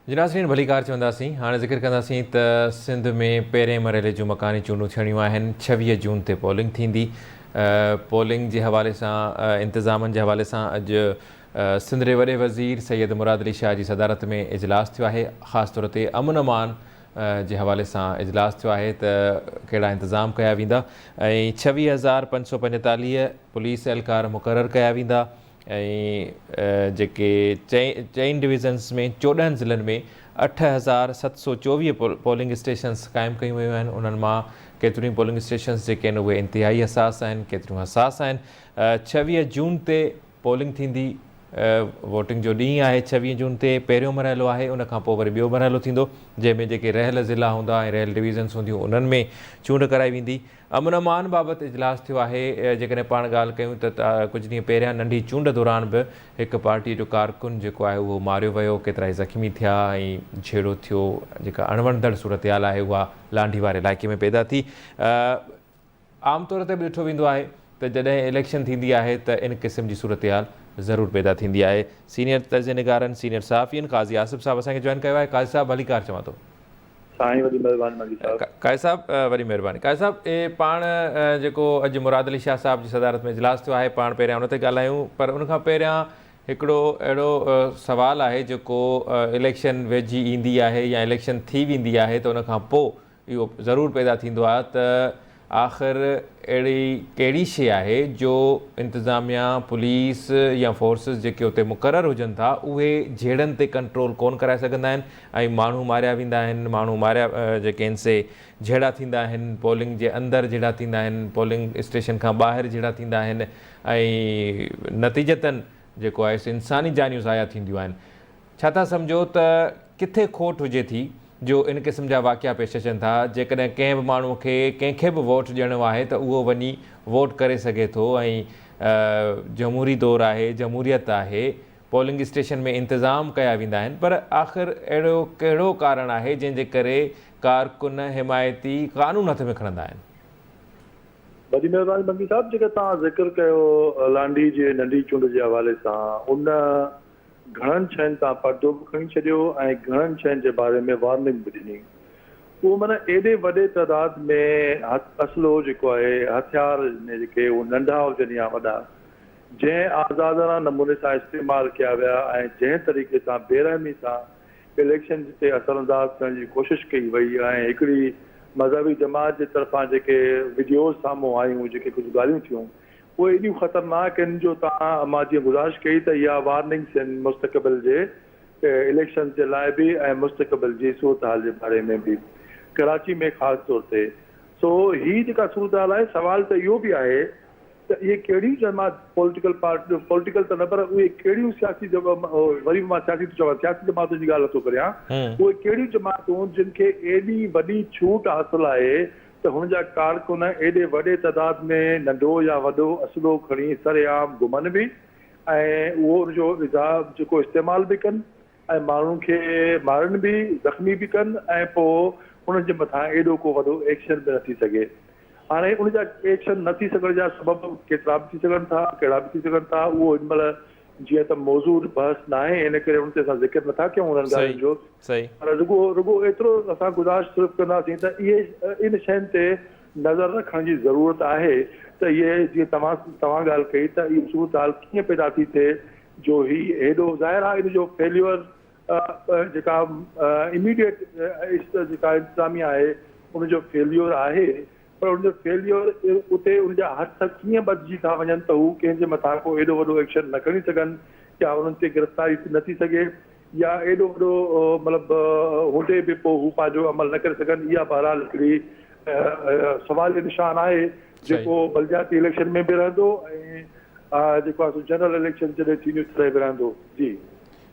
जनासरीन भलीकार चवंदासीं। हाणे ज़िक्र कंदासीं त सिंध में पहिरें मरहले जूं मकानी चूंडूं थियणियूं आहिनि। 26 जून ते पोलिंग थींदी। पोलिंग जे हवाले सां इंतिज़ामनि जे हवाले सां अॼु सिंध जे वॾे वज़ीर सैयद मुराद अली शाह जी सदारत में इजलास थियो आहे। ख़ासि तौर ते अमन अमान जे हवाले सां इजलास थियो आहे त कहिड़ा इंतिज़ाम कया वेंदा ऐं 26,545 पुलिस एहलकार मुक़ररु कया वेंदा ऐं जेके चइनि डिविज़न्स में 14 ज़िलनि में 8,724 पोलिंग स्टेशन्स क़ाइमु कयूं वयूं आहिनि। उन्हनि मां केतिरियूं पोलिंग स्टेशन्स जेके आहिनि उहे इंतिहाई हसास आहिनि, केतिरियूं हसास आहिनि। 26 जून ते पोलिंग थींदी। वोटिंग जो ॾींहुं आहे 26 जून ते। पहिरियों मरहलो आहे, उनखां पोइ वरी ॿियो मरहलो थींदो जंहिंमें जेके रहियल ज़िला हूंदा ऐं रहियल डिविज़न्स हूंदियूं उन्हनि में चूंड कराई वेंदी। अमन अमान बाबति इजलास थियो आहे। जेकॾहिं पाण ॻाल्हि कयूं त कुझु ॾींहं पहिरियां नंढी चूंड दौरान बि हिकु पार्टीअ जो कारकुन जेको आहे उहो मारियो वियो, केतिरा ई ज़ख़्मी थिया ऐं छेड़ो थियो। जेका अणवणंदड़ सूरत हाल आहे उहा लांढी वारे इलाइक़े में पैदा थी। आमतौर ते बि ॾिठो वेंदो आहे त जॾहिं इलेक्शन थींदी आहे त इन क़िस्म जी सूरत हाल ज़रूरु पैदा थींदी आहे। सीनियर तर्जनिगारनि, सीनियर सहाफ़ियुनि क़ाज़ी आसिफ़ साहब असांखे जॉइन कयो आहे। क़ाज़ी साहब भलीकार चवां थो। वॾी महिरबानी क़ाज़ी साहब, वॾी महिरबानी। क़ाज़ी साहब, पाण जेको अॼु मुराद अली शाह साहब जी सदारत में इजलास थियो आहे, पाण पहिरियां उन ते ॻाल्हायूं, पर उनखां पहिरियां हिकिड़ो अहिड़ो सुवालु आहे जेको इलेक्शन वेझी ईंदी आहे या इलेक्शन थी वेंदी आहे त उनखां पोइ इहो ज़रूरु पैदा थींदो आहे त आख़िर अहिड़ी कहिड़ी शइ आहे जो इंतिज़ामिया, पुलिस या फोर्सिस जेके उते मुक़ररु हुजनि था उहे जहिड़नि ते कंट्रोल कोन कराए सघंदा आहिनि ऐं माण्हू मारिया वेंदा आहिनि। माण्हू मारिया जेके आहिनि से जहिड़ा थींदा आहिनि, पोलिंग जे अंदरि जहिड़ा थींदा आहिनि, पोलिंग स्टेशन खां ॿाहिरि जहिड़ा थींदा आहिनि ऐं नतीजतन जेको आहे सो इंसानी जानियूं ज़ाया थींदियूं आहिनि। छा था सम्झो त किथे खोट हुजे थी जो इन क़िस्म जा वाक़िया पेश अचनि था? जेकॾहिं कंहिं बि माण्हूअ खे कंहिंखे बि वोट ॾियणो आहे त उहो वञी वोट करे सघे थो ऐं जमहूरी दौर आहे, जमहूरियत आहे, पोलिंग स्टेशन में इंतिज़ाम कया वेंदा आहिनि, पर आख़िर अहिड़ो कहिड़ो कारण आहे जंहिंजे करे कारकुन, हिमायती कानून हथ में खणंदा आहिनि? वॾी महिरबानी बंगी साहब, जेका तव्हां ज़िक्र कयो लांडी जे नंढी चूंड जे हवाले सां, उन घणनि शयुनि तां पर्दो बि खणी छॾियो ऐं घणनि शयुनि जे बारे में वार्निंग बि ॾिनी। उहो माना एॾे वॾे तइदाद में असलो जेको आहे, हथियार जेके उहे नंढा हुजनि या वॾा, जंहिं आज़ादाना नमूने सां इस्तेमालु कया विया ऐं जंहिं तरीक़े सां बेरहमी सां इलेक्शन ते असरअंदाज़ करण जी कोशिशि कई वई ऐं हिकिड़ी मज़हबी जमात जे तरफ़ां जेके वीडियोज़ साम्हूं आयूं, जेके कुझु ॻाल्हियूं थियूं, उहे एॾियूं ख़तरनाक आहिनि जो तव्हां, मां जीअं गुज़ारिश कई त इहा वार्निंग्स आहिनि मुस्तक़बिल जे इलेक्शन जे लाइ बि ऐं मुस्तक़बिल जी सूरत हाल जे बारे में बि, कराची में ख़ासि तौर ते। सो हीअ जेका सूरत हाल आहे, सुवाल त इहो बि आहे त इहे कहिड़ियूं जमात, पॉलिटिकल पार्टियूं, पॉलिटिकल त न पर उहे कहिड़ियूं सियासी, वरी मां सियासी थो चवां, सियासी जमातुनि जी ॻाल्हि नथो करियां, उहे कहिड़ियूं जमातूं जिन खे एॾी वॾी छूट हासिलु आहे त हुनजा कारकुन एॾे वॾे तइदाद में नंढो या वॾो असलो खणी सरेआम घुमनि बि ऐं उहो उनजो जेको इस्तेमालु बि कनि ऐं माण्हुनि खे मारनि बि, ज़ख़्मी बि कनि ऐं पोइ उन्हनि जे मथां एॾो को वॾो एक्शन बि न थी सघे। हाणे उनजा एक्शन न थी सघण जा सबब केतिरा बि थी सघनि था, कहिड़ा बि थी सघनि था, उहो हिनमहिल जीअं त मौज़ूद बहस न आहे, इन करे उन ते असां ज़िक्र नथा कयूं उन्हनि ॻाल्हियुनि जो। पर रुगो एतिरो असां गुज़ारिश सिर्फ़ु कंदासीं त इहे इन शयुनि ते नज़र रखण जी ज़रूरत आहे त इहे जीअं तव्हां ॻाल्हि कई त इहा सूरत हाल कीअं पैदा थी थिए जो हीउ हेॾो ज़ाहिर आहे। इन जो फेल्यूअर जेका इमीडिएट जेका इंतिज़ामिया आहे उनजो फेल्यूअर आहे, पर उनजो फेल्यूअर उते उनजा हथ कीअं बदिजी था वञनि त हू कंहिंजे मथां को एॾो वॾो एक्शन न खणी सघनि या उन्हनि ते गिरफ़्तारी न थी सघे या एॾो वॾो मतिलबु हूंदे बि पोइ हू पंहिंजो अमल न करे सघनि। इहा बहरहाल हिकिड़ी सवाल निशान आहे जेको बलदियाती इलेक्शन में बि रहंदो ऐं जेको आहे जनरल इलेक्शन जॾहिं थींदियूं तॾहिं बि रहंदो। जी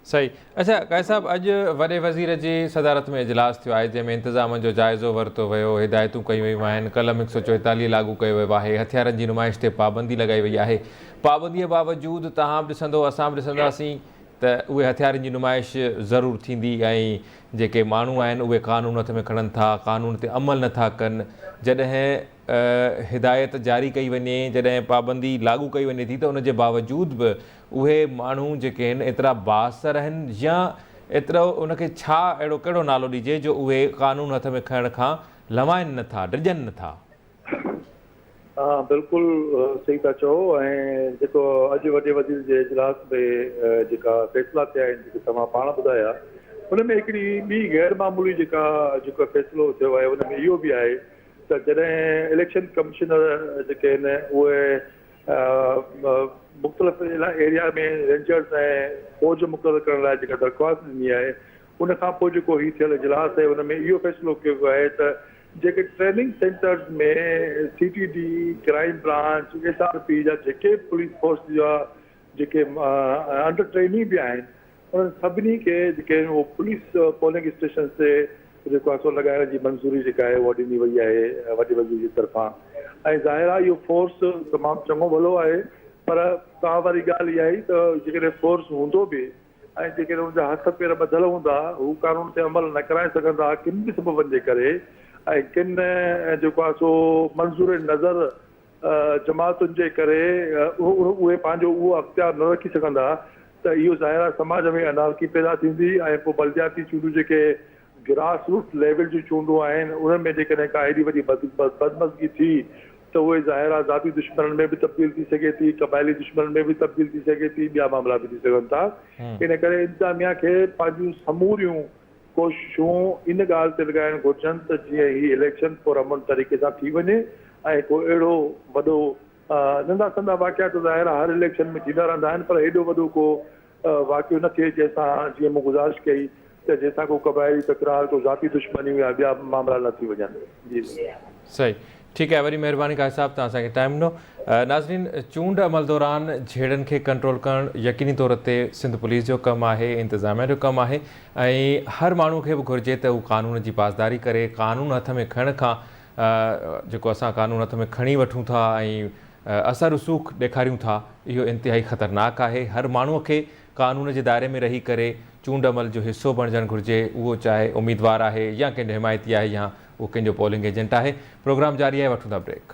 सही। अच्छा क़ाज़ी साहब, अॼु वॾे वज़ीर जी सदारत में इजलास थियो आहे जंहिंमें इंतिज़ामनि जो जाइज़ो वरितो वियो, हिदायतूं कयूं वयूं आहिनि, कलम 144 लागू कयो वियो आहे, हथियारनि जी नुमाइश ते पाबंदी लॻाई वई आहे। पाबंदीअ बावजूदि तव्हां बि ॾिसंदो, असां बि ॾिसंदासीं त उहे हथियारनि जी नुमाइश ज़रूरु थींदी ऐं जेके माण्हू आहिनि उहे कानून हथ में खणनि था, कानून ते अमल नथा कनि। जॾहिं हिदायत जारी कई वञे, जॾहिं पाबंदी लागू कई वञे थी त उनजे बावजूदि बि उहे माण्हू जेके आहिनि एतिरा बासर आहिनि या एतिरो उनखे छा अहिड़ो कहिड़ो नालो ॾिजे जो उहे कानून हथ में खणण खां लवाइनि नथा, डिॼनि नथा? हा बिल्कुलु सही था चओ। ऐं जेको अॼु वॾे वज़ीर जे इजलास में जेका फ़ैसिला थिया आहिनि, जेके तव्हां पाण ॿुधाया, हुन में हिकिड़ी ॿी गैर मामूली जेको फ़ैसिलो थियो आहे, हुन में इहो बि आहे त जॾहिं इलेक्शन कमिश्नर जेके आहिनि उहे मुख़्तलिफ़ एरिया में रेंजर्स ऐं फ़ौज मुक़ररु करण लाइ जेका दरख़्वास्त ॾिनी आहे, उन खां पोइ जेको हीउ थियल इजलास आहे हुन में इहो फ़ैसिलो कयो वियो आहे त जेके ट्रेनिंग सेंटर्स में CTD, क्राइम ब्रांच, SRP जा जेके पुलिस फोर्स जा जेके अंडर ट्रेनिंग बि आहिनि, उन्हनि सभिनी खे जेके उहो पुलिस पोलिंग स्टेशन ते जेको आहे सो लॻाइण जी मंज़ूरी जेका आहे उहा ॾिनी वई आहे वॾे वज़ीर जी तरफ़ां। ऐं ज़ाहिर आहे इहो फोर्स तमामु चङो भलो आहे, पर तव्हां वारी ॻाल्हि इहा ई त जेकॾहिं फोर्स हूंदो बि ऐं जेकॾहिं हुनजा हथ पेर ॿधल हूंदा, हू कानून ते अमल न कराए सघंदा किन बि सबबनि जे करे, ऐं किन जेको आहे सो मंज़ूर नज़र जमातुनि जे करे उहे पंहिंजो उहो अख़्तियार न रखी सघंदा, त इहो ज़ाहिर आहे समाज में अनारकी पैदा थींदी। ऐं पोइ बलदियाती चूंडूं जेके ग्रास रूट लेवल जूं चूंडूं आहिनि, उन्हनि में जेकॾहिं का एॾी वॾी बदमज़गी थी त उहे ज़ाहिर आहे ज़ाती दुश्मननि में बि तब्दील थी सघे थी, क़बाइली दुश्मननि में बि तब्दील थी सघे थी, ॿिया मामला बि थी सघनि था। इन करे इंतिज़ामिया खे पंहिंजूं समूरियूं कोशिशूं इन ॻाल्हि ते लॻाइणु घुरिजनि त जीअं ही इलेक्शन पुरअमन तरीक़े सां थी वञे ऐं को अहिड़ो वॾो नंढा संढा वाक़िया त ज़ाहिर आहे हर इलेक्शन में थींदा रहंदा आहिनि, पर हेॾो वॾो को वाक़ियो न थिए जंहिंसां जीअं मूं गुज़ारिश कई त जंहिंसां को क़बाइली तकरार, को ज़ाती दुश्मनी या ॿिया मामला न थी वञनि। जी सही, ठीकु आहे, वरी महिरबानी खां हिसाब तव्हां असांखे टाइम ॾिनो। नाज़रीन, चूंड अमल दौरान झेड़नि खे कंट्रोल करणु यकीनी तौर ते सिंध पुलिस जो कमु आहे, इंतिज़ामिया जो कमु आहे, ऐं हर माण्हू खे बि घुरिजे त हू कानून जी पासदारी करे। कानून हथ में खणण खां जेको असां कानून हथ में खणी वठूं था ऐं असर रसूख़ ॾेखारियूं था, इहो इंतिहाई ख़तरनाक आहे। हर माण्हूअ खे कानून जे दायरे में रही करे चूंड अमल जो हिसो बणिजणु घुरिजे, उहो चाहे उम्मीदवार आहे या कंहिंजो हिमायती आहे या उहो कंहिंजो पोलिंग एजेंट आहे। प्रोग्राम जारी आहे, वठूं था ब्रेक।